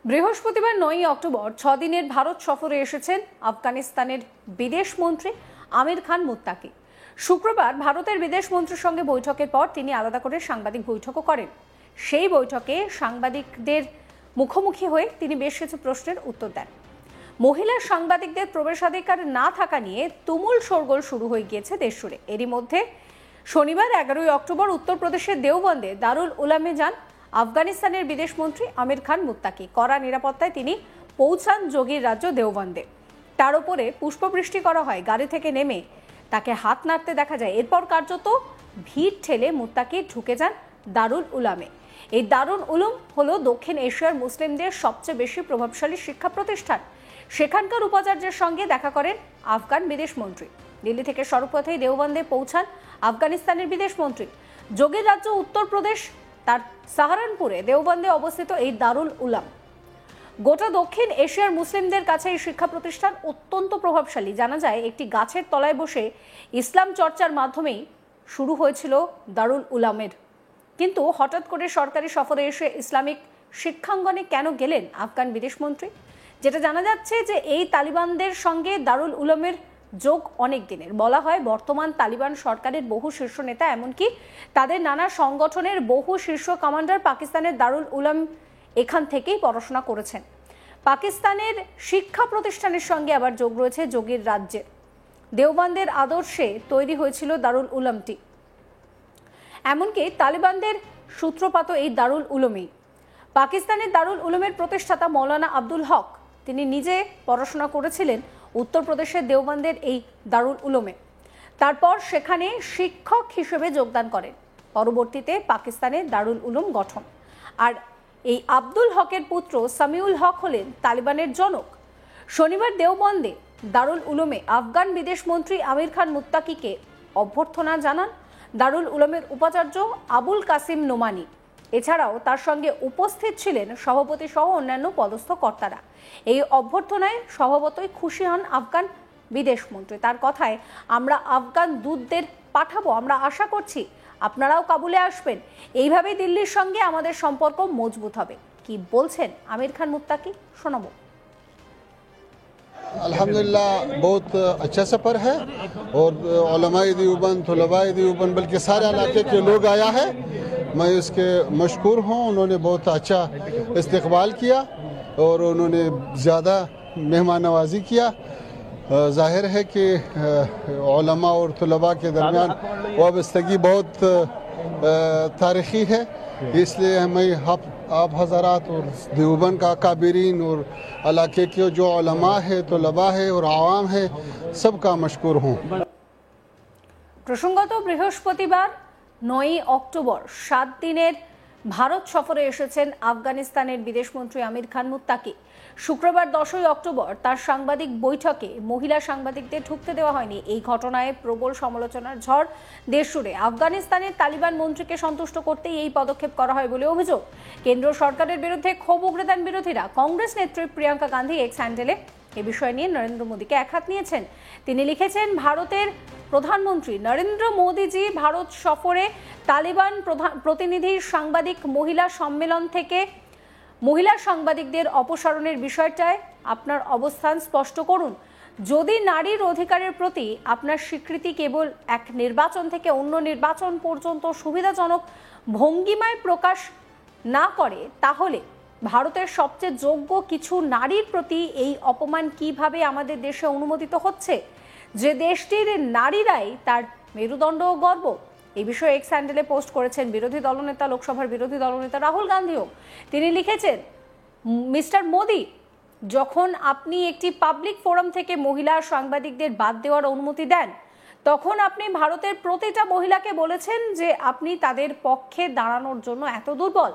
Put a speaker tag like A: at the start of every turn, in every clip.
A: বৃহস্পতিবার 9 অক্টোবর 6 দিনের ভারত সফরে এসেছেন আফগানিস্তানের বিদেশ মন্ত্রী আমির খান মুত্তাকি। শুক্রবার ভারতের বিদেশ মন্ত্রীর সঙ্গে বৈঠকের পর তিনি আলাদা করে সাংবাদিক বৈঠকও করেন। সেই বৈঠকে সাংবাদিকদের মুখোমুখি হয়ে তিনি বেশ কিছু প্রশ্নের উত্তর দেন। মহিলা সাংবাদিকদের প্রবেশাধিকার না থাকা নিয়ে তুমুল শোরগোল শুরু হয়ে গিয়েছে দেশজুড়ে। এরই মধ্যে শনিবার 11 অক্টোবর উত্তরপ্রদেশের দেওবন্দে দারুল উলামে যান আফগানিস্তানের বিদেশ মন্ত্রী আমির খান মুত্তাকি। কড়া নিরাপত্তায় তিনি পৌঁছান যোগীর রাজ্য দেওবন্দে। তার উপরে পুষ্পবৃষ্টি করা হয়। গাড়ি থেকে নেমে তাকে হাত নাড়তে দেখা যায়। এরপর কার্যত ভিড় ঠেলে মুত্তাকি ঢুকে যান দারুল উলামে। এই দারুল উলুম হলো দক্ষিণ এশিয়ার মুসলিমদের সবচেয়ে বেশি প্রভাবশালী শিক্ষা প্রতিষ্ঠান। সেখানকার উপাচার্যের সঙ্গে দেখা করেন আফগান বিদেশ মন্ত্রী। দিল্লি থেকে সড়কপথেই দেওবন্দে পৌঁছান আফগানিস্তানের বিদেশ মন্ত্রী। যোগীর রাজ্য উত্তরপ্রদেশ তার সাহারানপুরে দেওবন্দে অবস্থিত এই দারুল উলাম গোটা দক্ষিণ এশিয়ার মুসলিমদের কাছে এই শিক্ষা প্রতিষ্ঠান অত্যন্ত প্রভাবশালী। জানা যায় একটি গাছের তলায় বসে ইসলাম চর্চার মাধ্যমেই শুরু হয়েছিল দারুল উলামের। কিন্তু হঠাৎ করে সরকারি সফরে এসে ইসলামিক শিক্ষাঙ্গনে কেন গেলেন আফগান বিদেশমন্ত্রী? যেটা জানা যাচ্ছে যে এই তালিবানদের সঙ্গে দারুল উলামের যোগ অনেক দিনের। বলা হয় বর্তমান তালিবান সরকারের বহু শীর্ষ নেতা, এমনকি তাদের নানা সংগঠনের বহু শীর্ষ কমান্ডার পাকিস্তানের দারুল উলাম এখান থেকেই পড়াশোনা করেছেন। পাকিস্তানের শিক্ষা প্রতিষ্ঠানের সঙ্গে আবার যোগ রয়েছে যোগীর রাজ্যে। দেওবন্দের আদর্শে তৈরি হয়েছিল দারুল উলামটি। এমনকি তালিবানদের সূত্রপাত এই দারুল উলুমেই। পাকিস্তানের দারুল উলুমের প্রতিষ্ঠাতা মৌলানা আব্দুল হক, তিনি নিজে পড়াশোনা করেছিলেন উত্তরপ্রদেশের দেওবন্দের এই দারুল উলুমে। তারপর সেখানে শিক্ষক হিসেবে যোগদান করেন। পরবর্তীতে পাকিস্তানের দারুল উলুম গঠন। আর এই আব্দুল হকের পুত্র সামিউল হক হলেন তালিবানের জনক। শনিবার দেওবন্দে দারুল উলুমে আফগান বিদেশ মন্ত্রী আমির খান মুত্তাকিকে অভ্যর্থনা জানান দারুল উলুমের উপাচার্য আবুল কাসিম নোমানি। এছাড়াও তার সঙ্গে উপস্থিত ছিলেন সভাপতি সহ অন্যান্য পদস্থ কর্তারা। এই অভ্যর্থনায় স্বভাবতই খুশি হন আফগান বিদেশ মন্ত্রী। তার কথায়, আমরা আফগান দূতদের পাঠাবো, আমরা আশা করছি আপনারাও কাবুলে আসবেন। এইভাবেই দিল্লির সঙ্গে আমাদের সম্পর্ক মজবুত হবে। কি বলছেন আমির খান মুত্তাকি, শোনাবো।
B: अल्हम्दुलिल्लाह बहुत अच्छा सफ़र है और उलमाए देवबंद, तलबाए देवबंद, बल्कि सारे इलाके के लोग आया है। मैं इसके मशकूर हूँ। उन्होंने बहुत अच्छा इस्तकबाल किया और उन्होंने ज़्यादा मेहमान नवाजी किया। ज़ाहिर है कि उलमा और तलबा के दरमियान वाबस्तगी बहुत तारीख़ी है, इसलिए मैं आप हज़रात और देवबंद का काबिरीन और इलाके के जो उलमा है, तलबा है और आवाम है, सबका मशकूर हूँ।
A: প্রসঙ্গত বৃহস্পতিবার 9 অক্টোবর 7 দিনের ভারত সফরে এসেছেন আফগানিস্তানের বিদেশমন্ত্রী আমির খান মুত্তাকি। শুক্রবার 10 অক্টোবর তার সাংবাদিক বৈঠকে মহিলা সাংবাদিকদের ঢুকতে দেওয়া হয়নি। এই ঘটনায় প্রবল সমালোচনার ঝড় দেশ জুড়ে। আফগানিস্তানের তালিবান মন্ত্রীকে সন্তুষ্ট করতেই এই পদক্ষেপ করা হয় বলে অভিযোগ। কেন্দ্র সরকারের বিরুদ্ধে ক্ষোভ উগরে দেন বিরোধীরা। কংগ্রেস নেত্রী প্রিয়াঙ্কা গান্ধী এক্স হ্যান্ডেলে এ বিষয় নিয়ে নরেন্দ্র মোদীকে একহাত নিয়েছেন। তিনি লিখেছেন, ভারতের প্রধানমন্ত্রী নরেন্দ্র মোদীজি ভারত সফরে তালিবান প্রতিনিধি সাংবাদিক মহিলা সম্মেলন থেকে মহিলা সাংবাদিকদের অপসারণের বিষয়টায় আপনার অবস্থান স্পষ্ট করুন। যদি নারীর অধিকারের প্রতি আপনার স্বীকৃতি কেবল এক নির্বাচন থেকে অন্য নির্বাচন পর্যন্ত সুবিধাজনক ভঙ্গিমায় প্রকাশ না করে, তাহলে ভারতের সবচেয়ে যোগ্য কিছু নারীর প্রতি এই অপমান কিভাবে আমাদের দেশে অনুমোদিত হচ্ছে, যে দেশটির নারীরাই তার মেরুদণ্ড ও গর্ব। এই বিষয়ে এক্স হ্যান্ডেলে পোস্ট করেছেন বিরোধী দলনেতা, লোকসভার বিরোধী দলনেতা রাহুল গান্ধীও। তিনি লিখেছেন, মিস্টার মোদি, যখন আপনি একটি পাবলিক ফোরাম থেকে মহিলা সাংবাদিকদের বাদ দেওয়ার অনুমতি দেন, তখন আপনি ভারতের প্রতিটা মহিলাকে বলেছেন যে আপনি তাদের পক্ষে দাঁড়ানোর জন্য এত দুর্বল।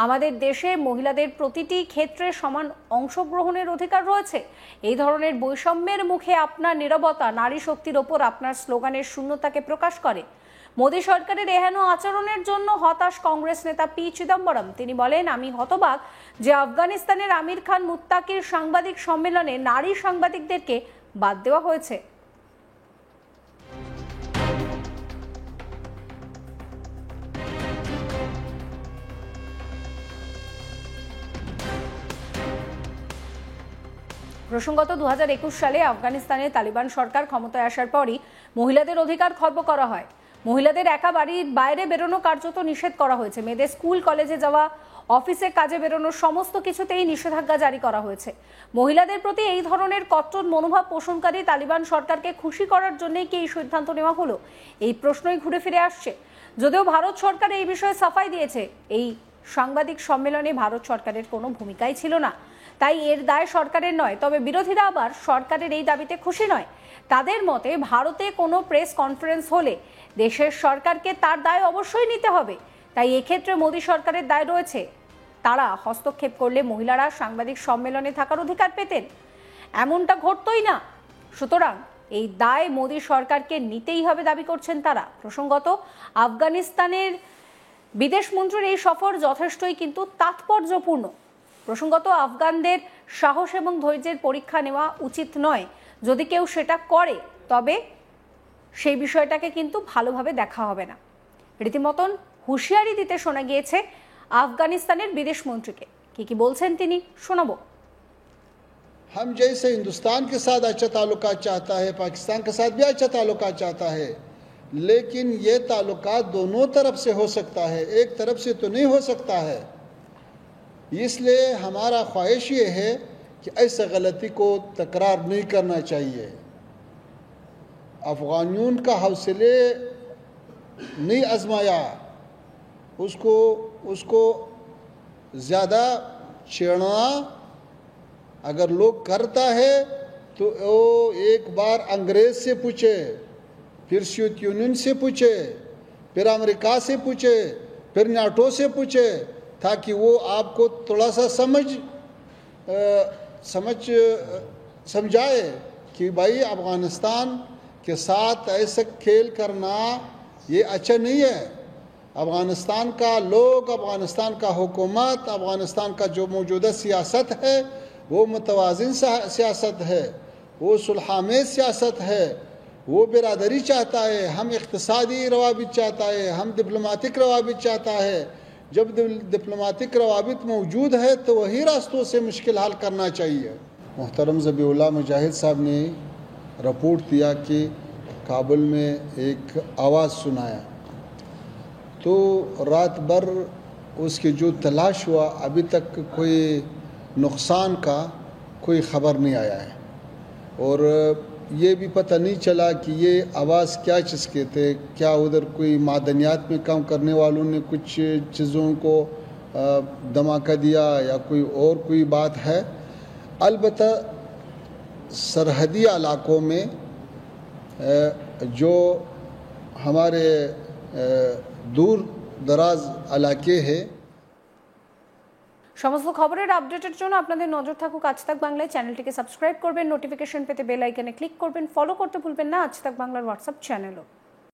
A: আমাদের দেশে মহিলাদের প্রতিটি ক্ষেত্রে সমান অংশগ্রহণের অধিকার রয়েছে। এই ধরনের বৈষম্যের মুখে আপনার নীরবতা নারী শক্তির ওপর আপনার স্লোগানের শূন্যতাকে প্রকাশ করে। মোদী সরকারের এহেন আচরণের জন্য হতাশ কংগ্রেস নেতা পি চিদম্বরম। তিনি বলেন, আমি হতবাক যে আফগানিস্তানের আমির খান মুত্তাকির সাংবাদিক সম্মেলনে নারী সাংবাদিকদেরকে বাদ দেওয়া হয়েছে। প্রসঙ্গত 2021 সালে আফগানিস্তানে তালিবান সরকার ক্ষমতায় আসার পরই মহিলাদের অধিকার খর্ব করা হয়। মহিলাদের একা বাড়ির বাইরে বেরোনো কার্যত নিষেধ করা হয়েছে। মেয়েদের স্কুল কলেজে যাওয়া, অফিসে কাজে বেরোনোর সমস্ত কিছুতেই নিষেধাজ্ঞা জারি করা হয়েছে। মহিলাদের প্রতি এই ধরনের কট্টর মনোভাব পোষণকারী তালিবান সরকারকে খুশি করার জন্যই কি এই সিদ্ধান্ত নেওয়া হলো, এই প্রশ্নই ঘুরে ফিরে আসছে। যদিও ভারত সরকার এই বিষয়ে সাফাই দিয়েছে, এই সাংবাদিক সম্মেলনে ভারত সরকারের কোনো ভূমিকাই ছিল না, তাই এর দায় সরকারের নয়। তবে বিরোধীরা আবার সরকারের এই দাবিতে খুশি নয়। তাদের মতে ভারতে কোনো প্রেস কনফারেন্স হলে দেশের সরকারকে তার দায় অবশ্যই নিতে হবে, তাই এক্ষেত্রে মোদী সরকারের দায় রয়েছে। তারা হস্তক্ষেপ করলে মহিলারা সাংবাদিক সম্মেলনে থাকার অধিকার পেতেন, এমনটা ঘটতই না। সুতরাং এই দায় মোদী সরকারকে নিতেই হবে দাবি করছেন তারা। প্রসঙ্গত আফগানিস্তানের বিদেশমন্ত্রীর এই সফর যথেষ্টই কিন্তু তাৎপর্যপূর্ণ। প্রসঙ্গত আফগানদের সাহস এবং ধৈর্যের পরীক্ষা নেওয়া উচিত নয়। যদি কেউ সেটা করে তবে সেই বিষয়টাকে কিন্তু ভালোভাবে দেখা হবে না। রীতিমতন হুঁশিয়ারি দিতে শোনা গিয়েছে আফগানিস্তানের বিদেশমন্ত্রীকে। কি বলছেন তিনি শোনাবো।
C: हम जैसे हिंदुस्तान के साथ अच्छा ताल्लुकात चाहता है, पाकिस्तान के साथ भी अच्छा ताल्लुकात चाहता है, लेकिन ये ताल्लुकात दोनों तरफ से हो सकता है, एक तरफ से तो नहीं हो सकता है। इसलिए हमारा ख्वाहिश ये है कि ऐसा गलती को तकरार नहीं करना चाहिए। अफ़गानियों का हौसले नहीं आजमाया, उसको ज़्यादा छेड़ना अगर लोग करता है तो वो एक बार अंग्रेज़ से पूछे, फिर सोवियत यूनियन से पूछे, फिर अमेरिका से पूछे, फिर नाटो से पूछे, ताकि वो आपको थोड़ा सा समझाए कि भाई अफ़गानिस्तान के साथ ऐसा खेल करना ये अच्छा नहीं है। अफ़गानिस्तान का लोग, अफ़गानिस्तान का हुकूमत, अफ़गानिस्तान का जो मौजूदा सियासत है वो मुतवाज़िन सियासत है, वो सुलहामेज़ सियासत है, वो बिरादरी चाहता है, हम इक़्तिसादी रवाबित चाहता है, हम डिप्लोमेटिक रवाबित चाहता है। जब डिप्लोमेटिक रवाबित मौजूद है तो वही रास्तों से मुश्किल हल करना चाहिए। मोहतरम ज़बीउल्लाह मुजाहिद साहब ने रिपोर्ट दिया कि काबुल में एक आवाज़ सुनाया, तो रात भर उसकी जो तलाश हुआ अभी तक कोई नुकसान का कोई ख़बर नहीं आया है, और ये भी पता नहीं चला कि ये आवाज़ क्या चीज़ के थे। क्या उधर कोई मादनियात में काम करने वालों ने कुछ चीज़ों को धमाका दिया या कोई बात है। अलबत्ता सरहदी इलाकों में जो हमारे दूर दराज इलाके हैं।
A: সমস্ত খবরের আপডেটের জন্য আপনাদের নজর থাকুক আজ তাক বাংলায়। চ্যানেলটিকে সাবস্ক্রাইব করবেন, নোটিফিকেশন পেতে বেল আইকনে ক্লিক করবেন, ফলো করতে ভুলবেন না আজ তাক বাংলার হোয়াটসঅ্যাপ চ্যানেলও।